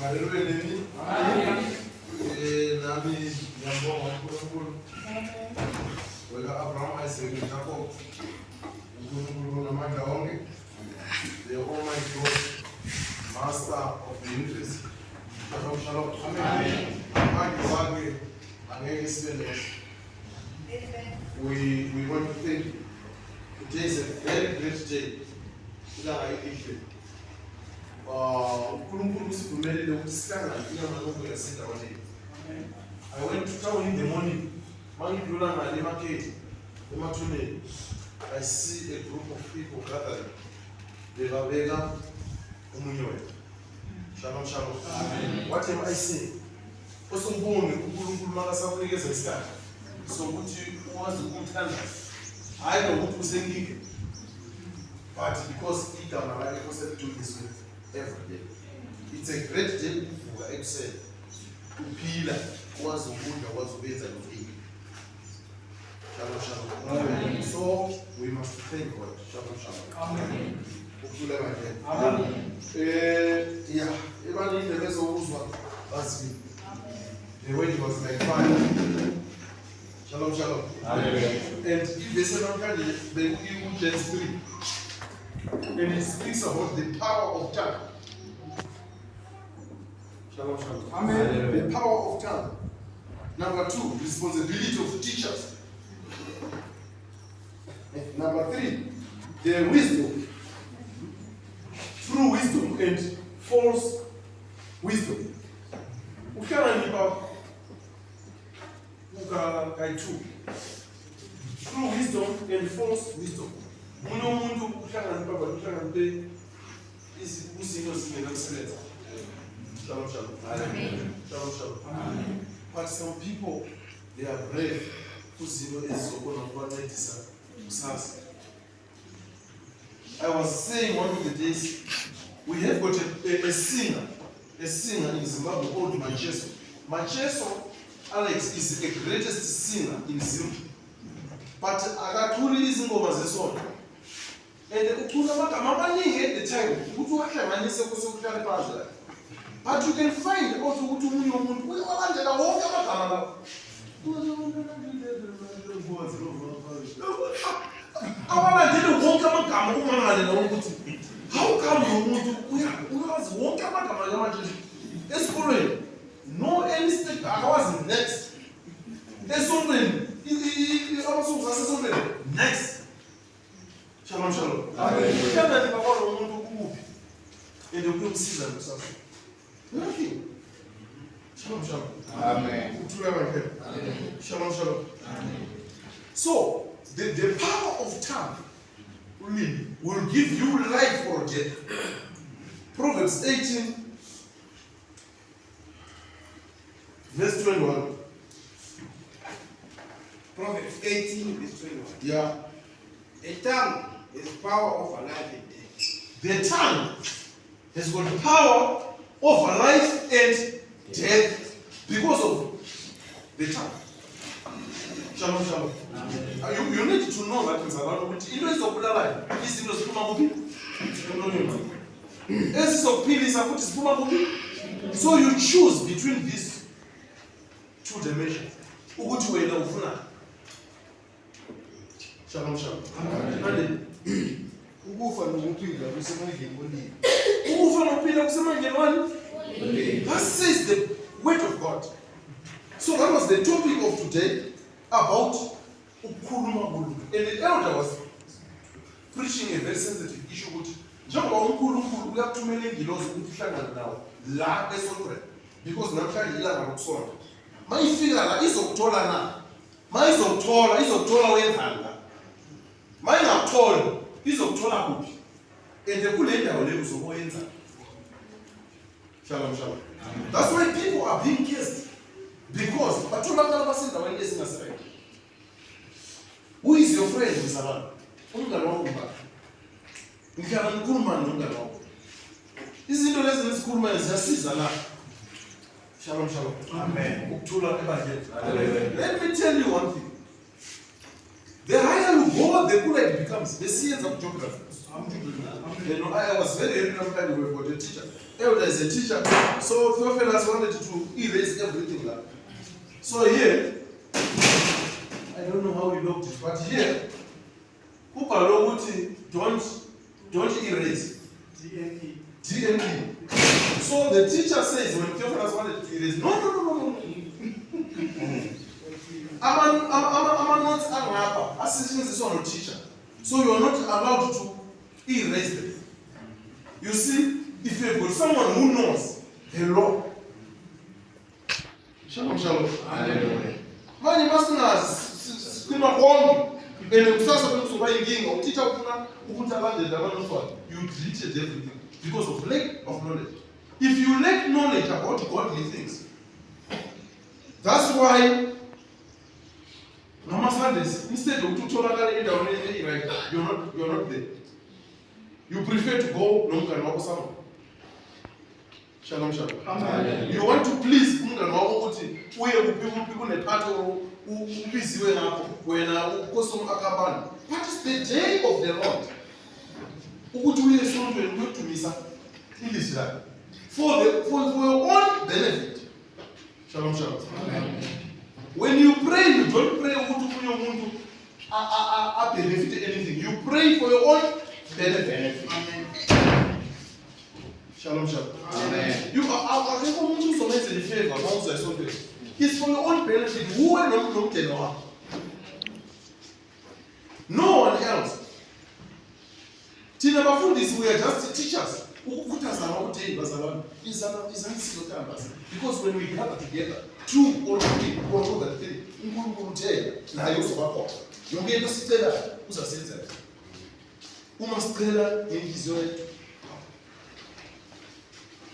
Haleluya nini? Nami ngiyambonga uNkulunkulu. Wena Abraham, Isaac, Jacob. uNkulunkulu namandla wonke. The Almighty God, Master of the universe. Shalom, shalom. Amen. Amandla wakhe angeke sibe We want to thank you. Today is a very great day. uNkulunkulu usivumelele ukuthi sihlangane inyamaloko yasendaweni. I went to town in the morning. Mangidlula ngale market emathuneni. I see a group of people gathering. Bebabeka omunye wethu. Shalom, shalom. Amen. What am I saying? Osongibonge uNkulunkulu makasakunikeza isikhathi sokuthi uwazi ukumthanda. Hayi nokuthi usenkike. But because igama lakhe Nkosi do this with every day. It's a great day ukuvuka ekuseni. Uphila kwazi ukudla kwazi ukwenza lokhu. Shalom, shalom. Amen. So we must thank God. Shalom, shalom. Amen. Ukuthula bandle. Amen. Yeah, ebani indebe uzwa basi. The word was like fire. Shalom, shalom. Amen. And if they say namhlanje bekuyi James 3. And it speaks about the power of tongue. Shalom, shalom. Amen. The power of tongue. Number 2, responsibility of teachers. And number 3, the wisdom. True wisdom and false wisdom. True wisdom and false wisdom. Umuntu uhlanganisa bahlanganise izinto zingekusebenza. Shalom, shalom. Amen. Shalom, shalom. Amen. But some people, they are brave kuzinto ezizokona ukubancedisa kusasa. I was saying one of the days, we have got a singer in Zimbabwe called Macheso. Macheso, Alex, is the greatest singer in Zimbabwe. But akathuli izingoma zesonto. And uthula amagama amaningi at the time ukuthi wahlanganise kusokuhlala phansi. But you can find out ukuthi umunye umuntu uyalandela wonke amagama lawo. Abalandela wonke amagama umangalela ukuthi how come umuntu uyazi wonke amagama lamaJesu esikolweni no any step akawazi next esontweni abasuku zasesontweni next. Shalom, shalom. Amen. Uhlangane bakho umuntu ukuphi and ukuyomsiza kusasa. Nothing. Shalom, shalom. Amen. Uthula bakhe. Amen. Shalom, shalom. Amen. So the power of tongue will give you life or death. Proverbs 18 verse 21. Proverbs 18 verse 21. Yeah. The tongue is power over life and death. The tongue has got the power over life and death because of the tongue. Shalom, shalom. You need to know that in Savannah, into ezokubulala izinto ziphuma kuphi? Emlonyeni. Ezizokuphilisa futhi ziphuma kuphi? So you choose between these two dimensions. Ukuthi wena ufuna. Shalom, shalom. Amen. Ukufa nokuphila kusemandleni wonini. Ukufa nokuphila kusemandleni wani? That says the word of God. So that was the topic of today about ukukhuluma kulo. And the elder was preaching a very sensitive issue ukuthi njengoba uNkulunkulu uyakuthumela ingilosi ukuthi ihlangane nawo la esontweni because namhlanje ilanga lokusonta. Mayifika la izokuthola na. Izokuthola wenzani la. Mayingakuthola izokuthola kuphi. And kule ndawo le uzoyenza. Shalom, shalom. That's why people are being kissed. Because batholakala basendaweni ezingasebenzi. Who is your friend mzalwane? Umngane wakho ngubani? Ngihlala ngikhuluma nomngane wakho. Izinto lezi nesikhuluma ziyasiza la. Shalom, shalom. Amen. Ukuthula ebandleni. Hallelujah. Let me tell you one thing. The higher you go, the cooler it becomes. Besiyenza ku geography. You know, I was very happy when we got a teacher. Elder is a teacher, so Theophilus wanted to erase everything like. So here, I don't know how he looked it, but here, don't erase. DNE. So the teacher says when Theophilus wanted to erase, no. I'm not assisting this one teacher. So you are not allowed to erase them. You see, if you've got someone who knows the law, shalom. Man, you must know, you deleted everything because of lack of knowledge. If you lack knowledge about godly things, that's why Mama Sundays, instead of you're not there. You prefer to go no. Shalom. Amen. You want to please people what is the day of the Lord? For your own benefit. Shalom. Amen. When you pray, you don't pray benefit anything. You pray for your own benefit. Amen. Shalom. Amen. You are it's for your own benefit. Who are not no one else. We are just teachers. Because when we gather together, 2 or 3, or more than 3,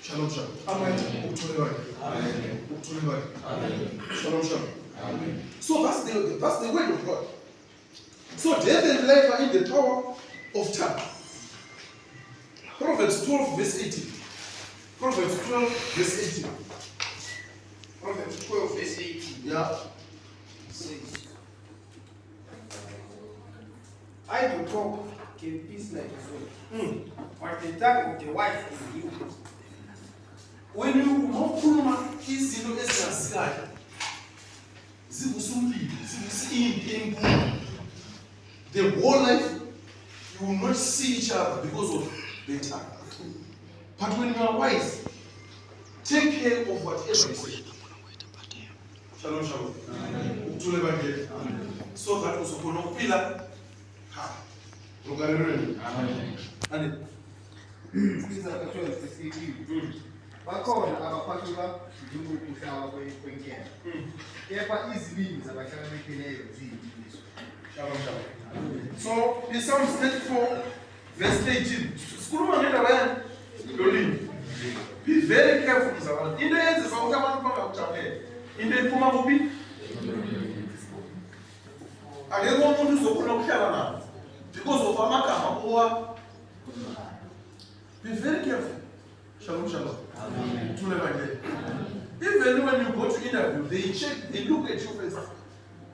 Shalom. Amen. Shalom. Amen. So that's the word of God. So death and life are in the power of tongue. Proverbs 12 verse 18. Proverbs 12 verse 18. Proverbs 12 verse 18. Yeah. Says, idle talk can peace like a sword, but the tongue of the wise is evil. When you walk through the whole life, you will not see each other because of the tongue. But when you are wise, take care of whatever you say. Shalom. Amen. So that was a pillar. Amen. Bakhona abaphathula njengokudlawa kwenkemba. Kepha izibindi zabahlakaniphileyo ziyimfihlo. Shalom. So, in Psalms 34, verse 18, sikhuluma ngendaba yani lolimi. Be very careful mzalwane. Into yenza ukuthi abantu bangakujabulela. Into ephuma kuphi? Akekho umuntu uzofuna ukuhlala naye because of amagama owa. Be very careful. Shalom. Amen. Even when you go to interview, they check, they look at your face,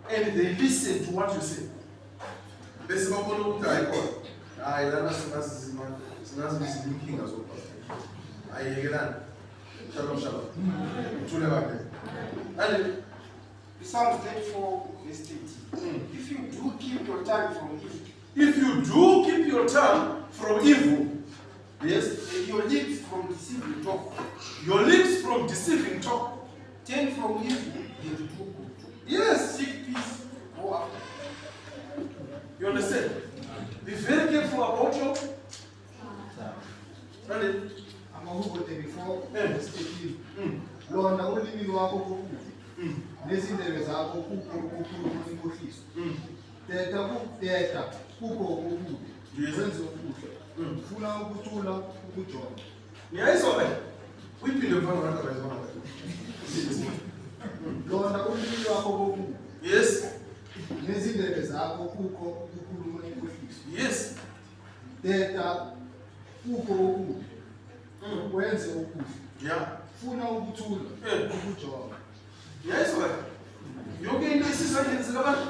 and they listen to what you say. Bese babona ukuthi ayikho. Hayi lana singazi izinkinga zokuphatha. Ayiyekelana. Shalom. Uthule bakhe. And Psalms 34 verse 18. If you do keep your tongue from evil, yes, and your lips from deceiving talk. Your lips from deceiving talk. Turn from evil and do good. Yes. Seek peace, go after. You understand? Be very careful about your Amahubote before speaking. Lona ulimi lwakho kokubi. Nezindebe zakho kukhuluma inkohliso. Thetha kukho okubi. Wenze okuhle. Funa ukuthula ukujonga. Niyayizwa uyiphinde mfana wakho bayizona. Lona ulimi lwakho kokubi. Yes. Nezindebe zakho kukho ukukhuluma inkohliso. Yes. Thetha kukho okubi. Wenze okuhle. Yeah. Funa ukuthula ukujonga. Niyayizwa yonke into esisandleni zikabantu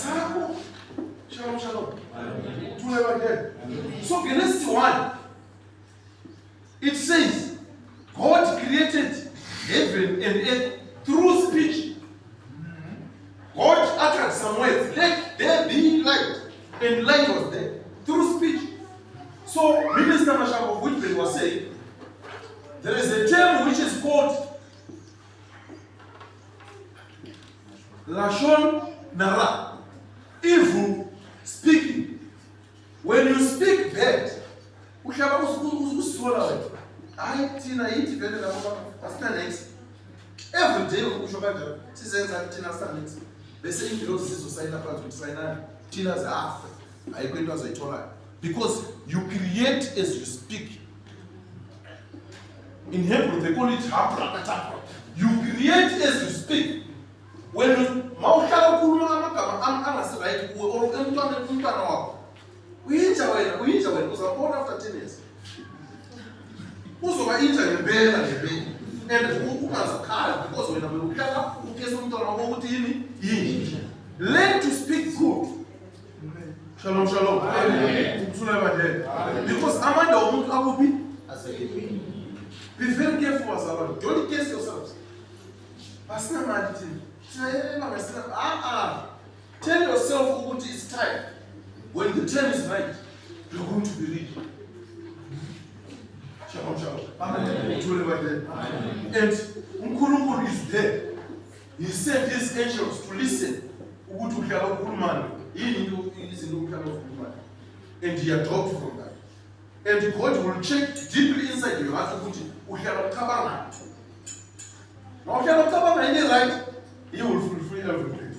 sakho. Shalom, shalom. To never again. So Genesis 1, it says, God created heaven and earth through speech. God uttered some words, let there be light, and light was there through speech. So Minister Mashako of Whitby was saying, there is a term which is called Lashon Nara, evil speaking. When you speak bad, every day because you create as you speak. In Hebrew they call it hapra. You create as you speak. When you after 10 years. And learn to speak good. Shalom, shalom. Amen. Because Amanda will be very careful as well. Don't guess yourselves. Tell yourself what is time. When the time is right, you're going to be rich. Shalom, shalom. Amen. And Nkulungu is there. He sent his angels to listen. And he adopted from that. And God will check deeply inside your heart. Now, right, he will fulfill everything.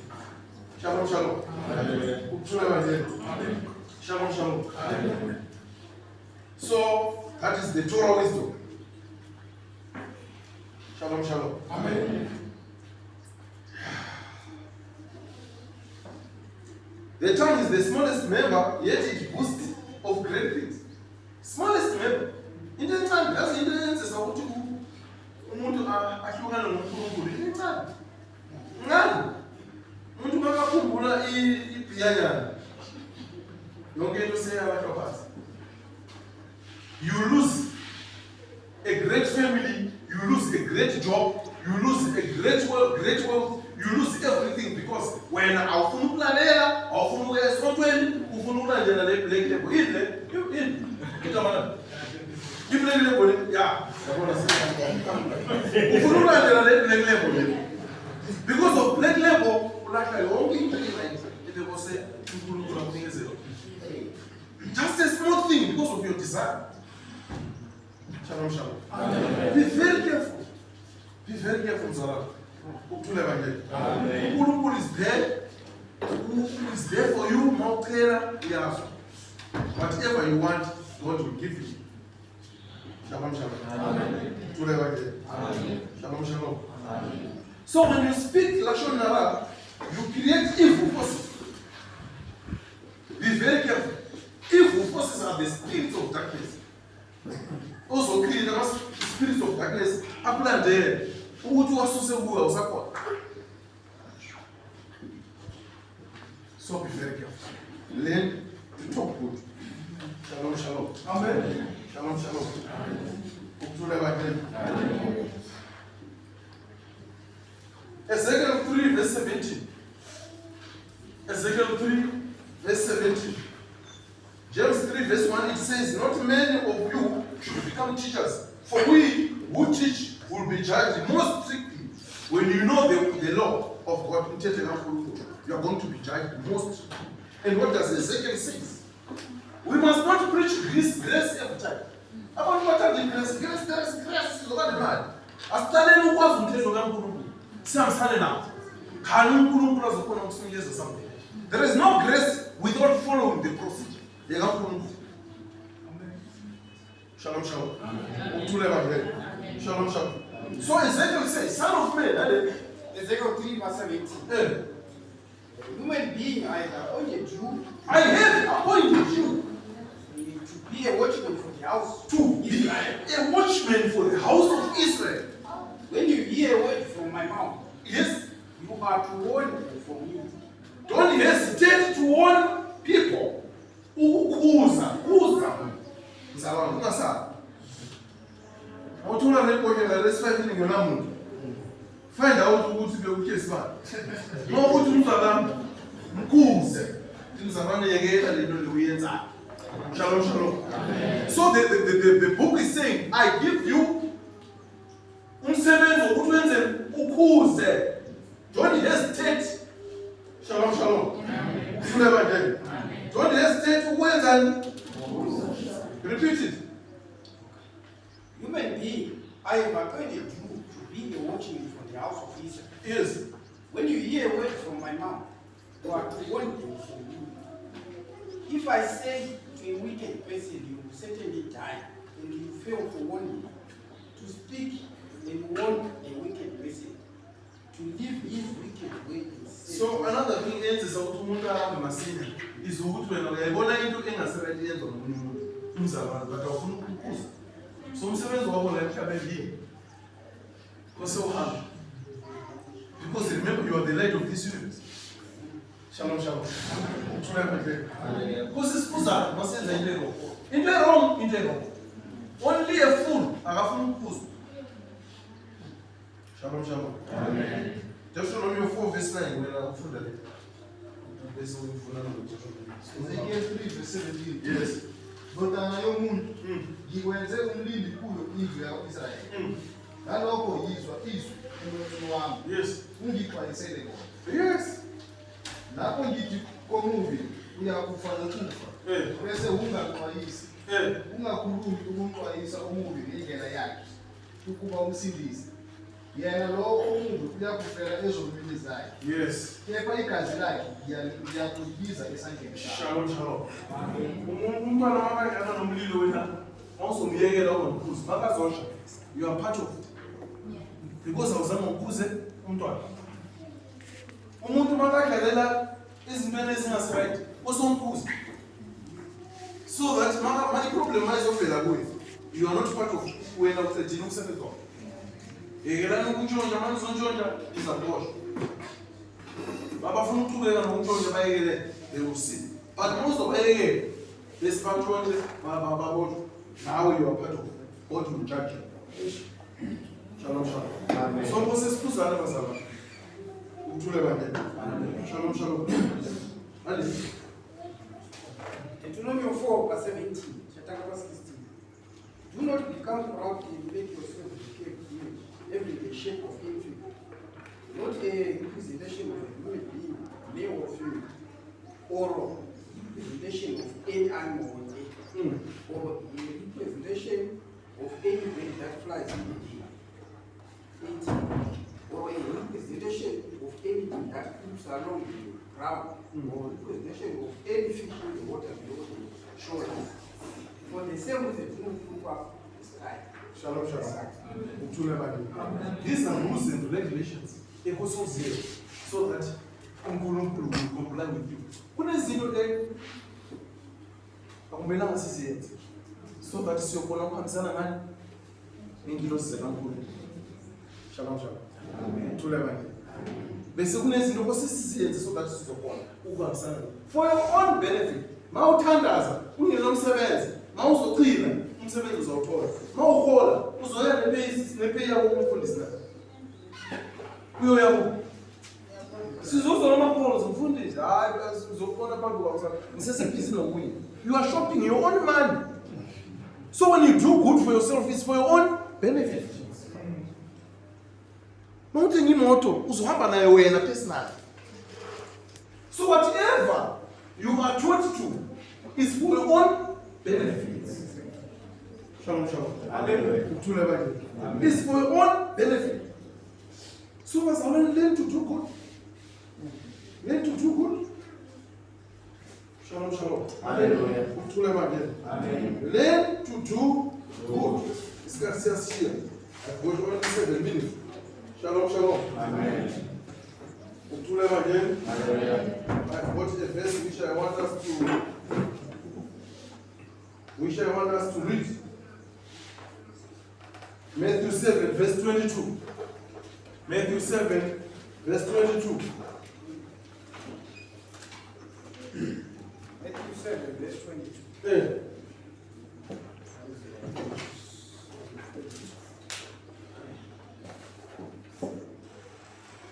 Shalom, shalom. Amen. Shalom, shalom. Amen. So, that is the Torah wisdom. Shalom, shalom. Amen. The tongue is the smallest member, yet it boasts of great things. Smallest member. In the tongue, that's in the sense of what you umuntu ahlukana noNkulunkulu incane. Ngani? Umuntu makakhumbula ibhiyanyana. Yonke into seyabantu phansi. You lose a great family, you lose a great job, you lose a great wealth, you lose everything because when awufuna ukulalela, awufuna ukuya esontweni, ufuna ukulandela le black label. Black label, yeah. Because of black label, just a small thing because of your desire. Shalom, shalom. Amen. Be very careful. Be very careful, Zara. Who is there? Who is there for you? More clearer, yes. Whatever you want, God will give you. Shalom, shalom. Amen. Shalom, shalom. Amen. So when you speak Lashon Hara, you create evil forces. Be very careful. Evil forces are the spirits of darkness. Also create the spirits of darkness. Apply there. So be very careful. Learn to talk good. Shalom, shalom. Amen. Shalom, shalom. Amen. Ezekiel 3, verse 17. Ezekiel 3, verse 17. James 3, verse 1, it says, not many of you should become teachers, for we who teach will be judged most strictly. When you know the law of God, you are going to be judged most. And what does Ezekiel say? We must not preach grace every time. About what are the grace? Grace, there is grace. Look at the man. As telling was there is no grace without following the procedure. Shalom, shalom. Shalom, shalom. So Ezekiel says, son of man, Ezekiel 3, verse 17. Human being, I have appointed you. I have appointed you To be a watchman for the house. To be a watchman for the house of Israel. When you hear a word from my mouth, yes, you are to warn them from me. Don't hesitate to warn people. kuza mzalwane ungasabi awuthola lebhokela lesi-5 ingena muntu find out ukuthi bekukhesi bani noma ukuthi umzalwane mkhuze mzalwane yekela lento lekuyenzayo. Shalom, shalom. So the book is saying, I give you umsebenzi wokuthi wenze ukhuze. Don't hesitate. Shalom, shalom. Don't hesitate ukwenza. Repeat it. Human being, I have appointed you to be a watchman for the house of Israel. Yes. When you hear a word from my mouth, you are to warn them from me. If I say to a wicked person, you will certainly die, and you fail to warn him, to speak and warn a wicked person, to leave his wicked way and say. So another thing is ukuthi umuntu ahambe masinya is ukuthi wena uyayibona into engasirayiti yenza ngomunye umuntu umzalwane but awufuna ukukhuza. So umsebenzi wakho la emhlabeni yini? Kose uhambe. Because remember you are the light of this universe. Shalom, shalom. Because sikuza masenza into wrong. Into wrong, into wrong. Only a fool akafuna ukukhuza. Shalom, shalom. Amen. Deuteronomy 4 verse 9 wena ufunda le. Bese uyifuna nokuthi. Ezekiel 3 verse 17. Yes. Ndodana yomuntu, ngikwenze umlindi kuyo indlu yako-Israyeli. Ngalokho yizwa izwi emuntwini wami. Yes. Ungixwayisele kona. Yes. Lapho ngithi komubi uyakufa nokufa. Bese ungaxwayisi. Ungakhulumi ukumxwayisa omubi ngendlela yakhe ukuba umsindise. Yena lo omubi uyakufela ezonweni zakhe. Yes. Kepha igazi lakhe ngiyakulibiza esandleni sakhe. Shalom, shalom. Umntwana makangena nomlilo wena awuzomyekela ungakhuzi makazosha you are part of it. Because awuzange ukhuze umntwana. Umuntu makadlalela izintweni ezingasi-right osomkhuze. So that manje problem ayizovela kuye. You are not part of wena uthethini ukusebenza kwakho. Yekelani ukuntshontsha manje uzontshontsha izaboshwa. Abafuna ukuqhubeka nokuntshontsha bayekele they will see. But most of bayekele lesibantshontshe baboshwa. Now you are part of God will judge you. Shalom, shalom. Amen. So Moses kuzana bazalwane. Uthule bandela. Amen. Shalom, shalom. Amen. Deuteronomy 4 verse 17, chapter verse 16. Do not become proud and make yourself a image, every the shape of any figure. Not a representation of a human being, male or female, or a representation of any animal on earth, or a representation of any bird that flies in the air. 18. Or a representation of anything that moves along the ground, or representation of any fish in the water below the shore. For the same reason, do not look up the sky. Shalom, shalom. These are rules and regulations. Also zero, so that uNkulunkulu will comply with you. Kunezinto akumelanga siziyenze so that siyobona ukuhambisana ngani ngengilosi zikaNkulunkulu. Shalom, shalom. Thule manje. Bese kunezinto osisiyenze so that sizobona ukuhambisana for your own benefit. Mawuthandaza ungenomsebenzi, mawuzochila umsebenzi uzawuthola. Mawuhola uzoya nepay yakho kumfundisi na. Uyoyabo. Sizozo namapholo zomfundisi. Hayi uzobona phambi kwakho. Ngisesebhizi nokunye. You are shopping your own money. So when you do good for yourself, it's for your own benefit. Mawuthenga imoto uzohamba nayo wena personally. So whatever you are taught to is for your own benefit. Shalom, shalom. Amen. It's for your own benefit. So as I learn to do good. Learn to do good. Shalom, shalom. Hallelujah. Amen. Learn to do good. This guy says here. I've got only 7 minutes. Shalom, shalom. Amen. Again. I've got a verse which I want us to read. Matthew 7, verse 22. Matthew 7, verse 22. Matthew 7, verse 22.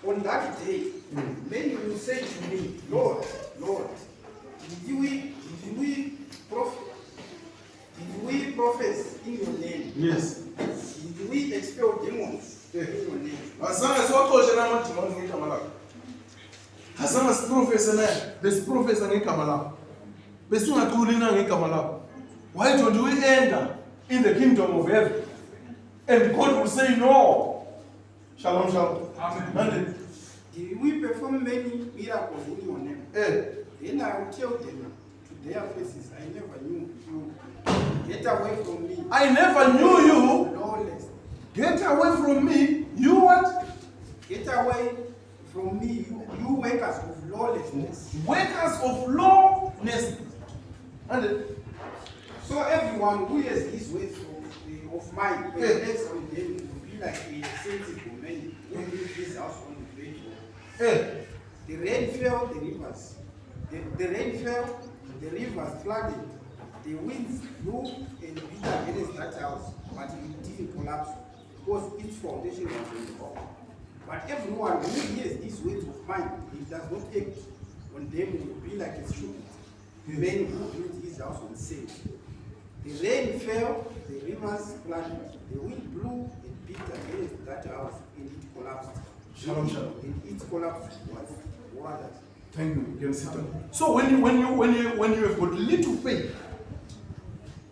On that day, many will say to me, Lord, Lord, did we profess in your name? Yes. Did we expel demons in your name? Azange siwaxoshe namadimoni ngegama lakho. Azange siprofese naye, besiprofesa ngegama lakho. Besingaculi na ngegama lakho. Why don't we enter in the kingdom of heaven? And God will say no. Shalom, shalom. Amen. Did we perform many miracles in your name? Then I will tell them to their faces, I never knew you. Get away from me. I never knew you. Lawless. Get away from me. You what? Get away from me, you workers of lawlessness. Workers of lawlessness. And so everyone who has these ways of mine, relates on them, will be like a sensible man who built his house on the ground. The rain fell, the rivers. The rain fell, the rivers flooded. The winds blew and beat against that house, but it didn't collapse because its foundation was on the rock. But everyone who hears these words of mine, he does not act on them, will be like a stupid man who built his house on sand. The rain fell, the rivers flooded, the wind blew and beat against that house, and it collapsed. Shalom, shalom. And its collapse was watered. thank you. You can sit down. So when you have got little faith,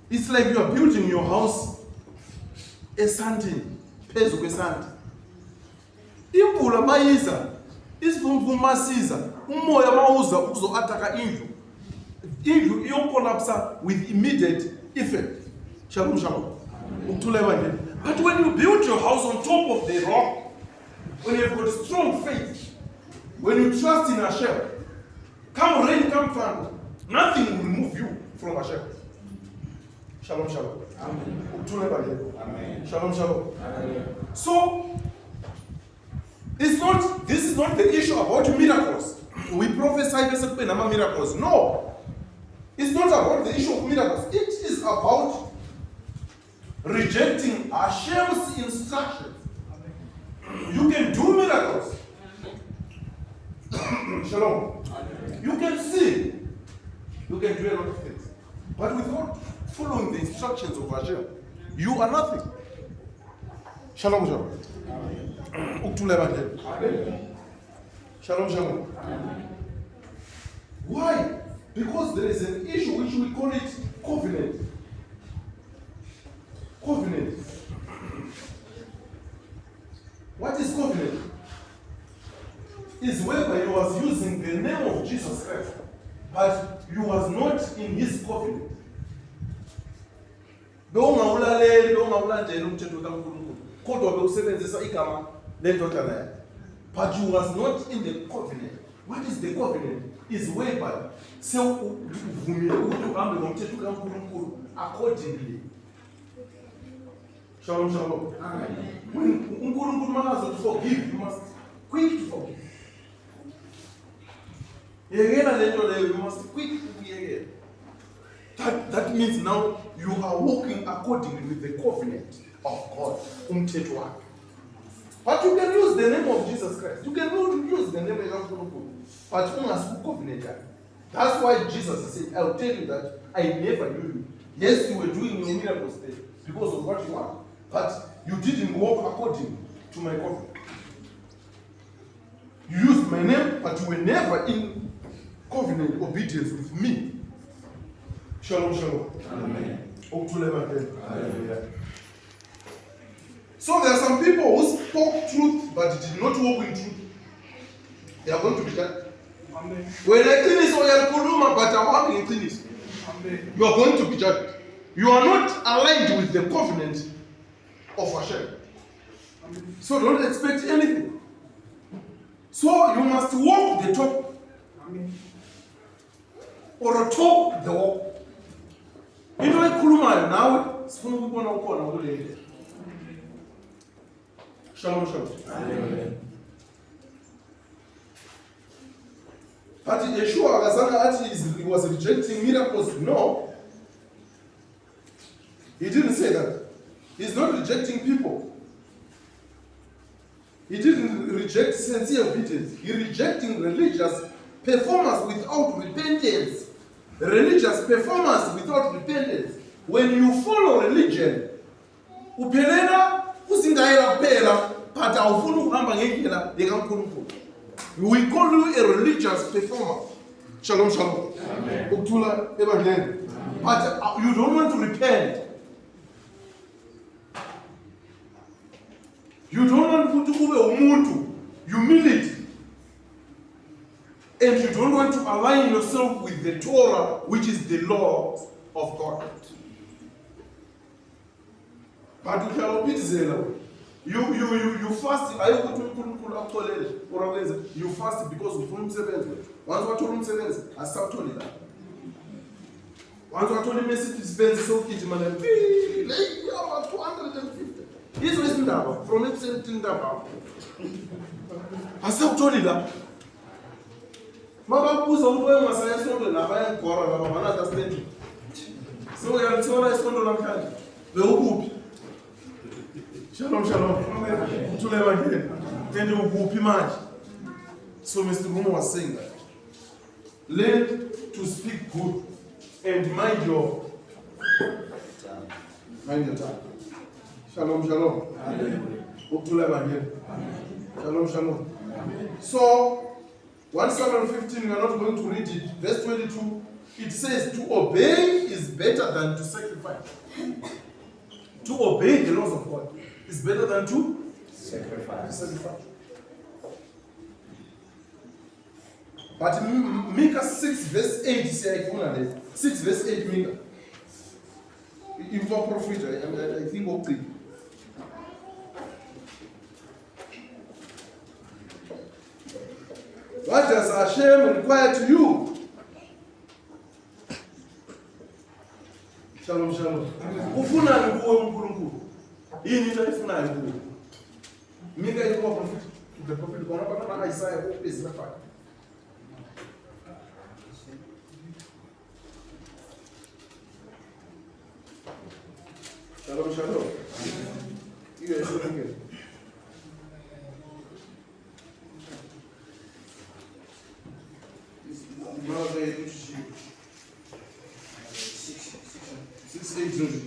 it's like you are building your house esandini, phezu kwesandi. Imvula mayiza, isivumvu masiza, umoya mawuza uzo-ataka indlu. Indlu iyokolapsa with immediate effect. Shalom, shalom. But when you build your house on top of the rock, when you have got strong faith, when you trust in Hashem, come rain, come thunder, nothing will remove you from Hashem. Shalom, shalom. Amen. Amen. Shalom, shalom. Amen. So, this is not the issue about miracles. We prophesy basically miracles. No. It's not about the issue of miracles. It is about rejecting Hashem's instructions. You can do miracles. Shalom. You can sin. You can do a lot of things. But without following the instructions of Hashem, you are nothing. Shalom, shalom. Shalom, shalom. Why? Because there is an issue which we call it covenant. Covenant. What is covenant? Is whereby you was using the name of Jesus Christ, but you was not in his covenant. But you was not in the covenant. What is the covenant? Is whereby accordingly. Shalom, shalom. Amen. When to forgive, you must quick to forgive. You must quick to forgive. That means now you are walking accordingly with the covenant of God. But you can use the name of Jesus Christ. You can use the name of God. But you must covenant. That's why Jesus said, I'll tell you that I never knew you. Yes, you were doing your miracles there because of what you want. But you didn't walk according to my covenant. You used my name, but you were never in covenant obedience with me. Shalom, shalom. Amen. Amen. So there are some people who spoke truth but did not walk in truth. They are going to be judged. Amen. When I finish oil kuluma but I'm walking in finish, you are going to be judged. You are not aligned with the covenant of Hashem. Amen. So don't expect anything. So you must walk the talk. Amen. Or talk the walk. You know kuluma now sifuna ukubona ukhona kule. Shalom, shalom. Amen. But Yeshua he was rejecting miracles. No. He didn't say that. He's not rejecting people. He didn't reject sincere obedience. He rejecting religious performance without repentance. Religious performance without repentance. When you follow religion, uphelela usingayela kuphela but awufuni ukuhamba ngendlela yekaNkulunkulu. We call you a religious performer. Shalom, shalom. Ukuthula ebandleni. But you don't want to repent. You don't want to ube umuntu, humility. And you don't want to align yourself with the Torah, which is the law of God. But you cannot be zero. You fast. You fast because of umsebenzi. Once you told umsebenzi, I stop telling that. Once you told message dispense so kitchen man, like 250. This was ndaba from episode to ndaba. I stop telling that. Mama kuza utoe masaya sondo na baya ngora baba bana understand. So ya tsona sondo namhlanje. Bewukuphi? Shalom, shalom. Tuleva again. Then you whoop manje. So Mr. Rumo was saying that. Learn to speak good and mind your tongue. Shalom, shalom. Tuleva again. Shalom, shalom. So 1 Samuel 15, we are not going to read it. Verse 22, it says to obey is better than to sacrifice. To obey the laws of God is better than to sacrifice. But Micah 6 verse 8 says, 6 verse 8 Micah. In for prophet, I think of three. What does Hashem require to you? Shalom, shalom. Ufuna nguwe uNkulunkulu. Yini into efunayo kuwe? Mika ilikuwa prophet. The prophet kwa hapa Isaiah is the fact. Shalom, shalom. You guys looking good. Malachi 6:8.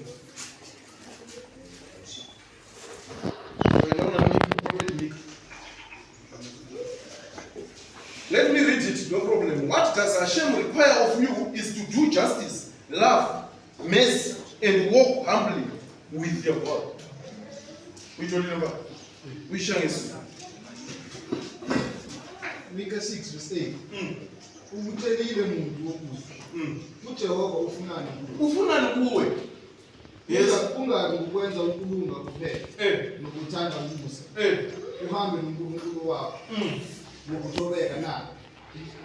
Let me read it, no problem. What does Hashem require of you is to do justice, love, mercy, and walk humbly with your God. Which one number? Which one is? Micah 6 verse 8. Umuthelile muntu wokufa. uJehova ufunani kuwe? Ufunani kuwe? Yes. Ungabi ukwenza ukulunga kuphela. Nokuthanda umusa. Uhambe noNkulunkulu wakho. Nokuthobeka naye.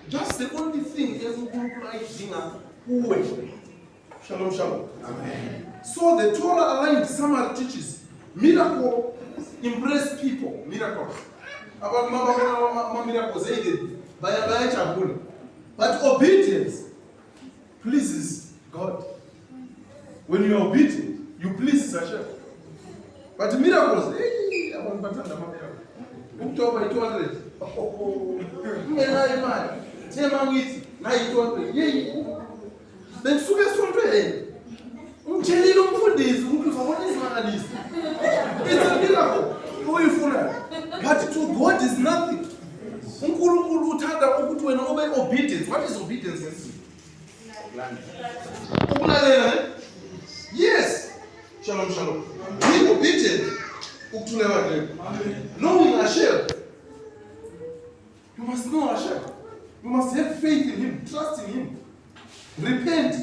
That's the only thing uNkulunkulu ayidinga kuwe. Shalom, shalom. Amen. So the Torah aligned summary teaches miracle impress people. Miracles. About miracles, but obedience pleases God. When you are obedient, you please Hashem. But miracles, it's a miracle. But to God is nothing. Obedience. What is obedience? Yes. Shalom, shalom. Be obedient. Knowing Hashem. You must know Hashem. You must have faith in Him, trust in Him, repent,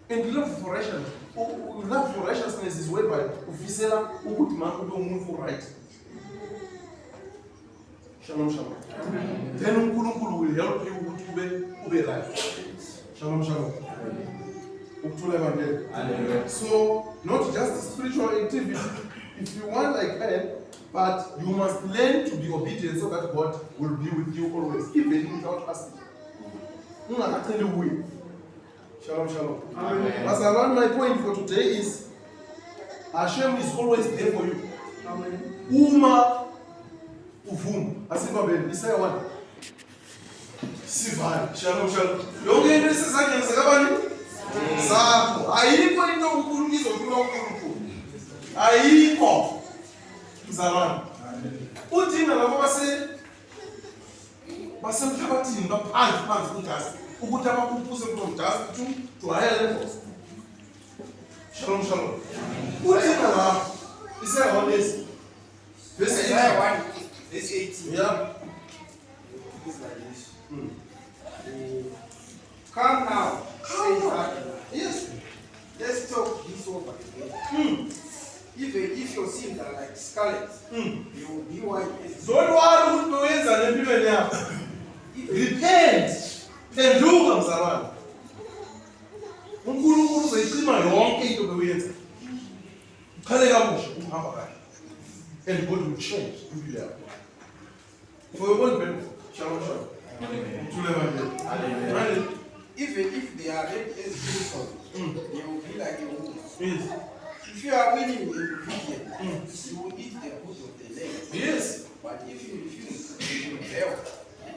and love for righteousness. Love for righteousness is whereby ufisela ukuthi manje ube umuntu right. Shalom, shalom. Then uNkulunkulu will help you ukuthi ube right. Shalom, shalom. So not just spiritual activity. If you want, I can, but you must learn to be obedient so that God will be with you always, even without asking. Shalom, shalom. Amen. Bazalwane, my point for today is Hashem is always there for you. Amen. Uma uvuma. Asibabeni, Isaiah 1. Sivale. Shalom, shalom. Yonke into esezandleni zakabani? Zakho. Ayikho into uNkulunkulu izofuna uNkulunkulu. Ayikho. Mzalwane. Udinga labo basemhlabathini baphansi kudasi ukuthi abakuphuse from dust to higher levels. Shalom, shalom. Udinga labo. Isaiah 1 is verse 18. Isaiah 1, verse 18. Yeah. It's like this. Come now, says Adonai. Yes. Let's talk this over again. Even if your sins are like scarlet, they will be white as snow. Don't worry ukuthi wenza lempilweni yakho. Repent. Phenduka mzalwane. uNkulunkulu uzoyicima yonke into beyenza. Ukhale kabusha uhamba kahle. And God will change impilo yakho. For your own benefit. Shalom, shalom. Amen. Even if they are red as crimson, they will be like a wool. Yes. If you are willing and obedient, you will eat the fruit of the land. Yes. But if you refuse and rebel,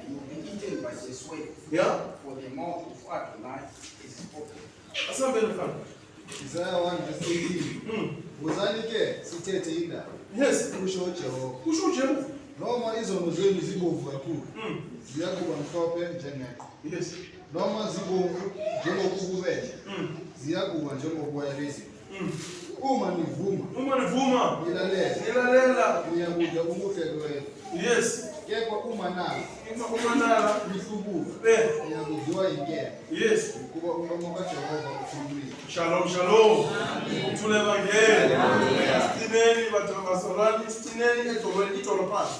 you will be eaten by the sweat. Yeah. For the mouth of Adonai is open. Asambeni mfana. Isaiah 1 verse 18. Uzani ke sithethe indaba. Yes. Kusho uJehova. Kusho uJehova. Noma izono zenu zibovu kakhulu, ziyakuba mhlophe njengekho. Yes. Noma zibomvu njengokububele, ziyakuba njengoboya bezimvu. Uma nivuma, nilalela, niyakudla ubuhle kwenu. Yes. Kepha uma Umanala. nihlubuka, niyakudliwa inkemba. Yes. Kuba umlomo kaJehova uthulile. Shalom, shalom. Uthule bangene. Stineni bathu basolani, stineni edolweni itolo phansi.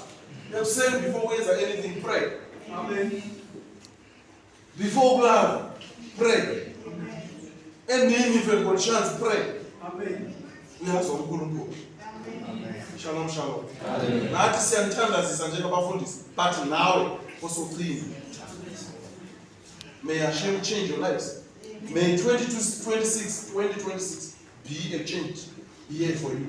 Ekuseni before wenza anything, pray. Amen. Before kulala, pray. Emini if you chance, pray. Amen. Uyazo uNkulunkulu. Shalom, shalom. Nathi siyanithandazisa njengabafundisi, but nawe osoqina. May Hashem change your lives. May 2026 be a change year for you.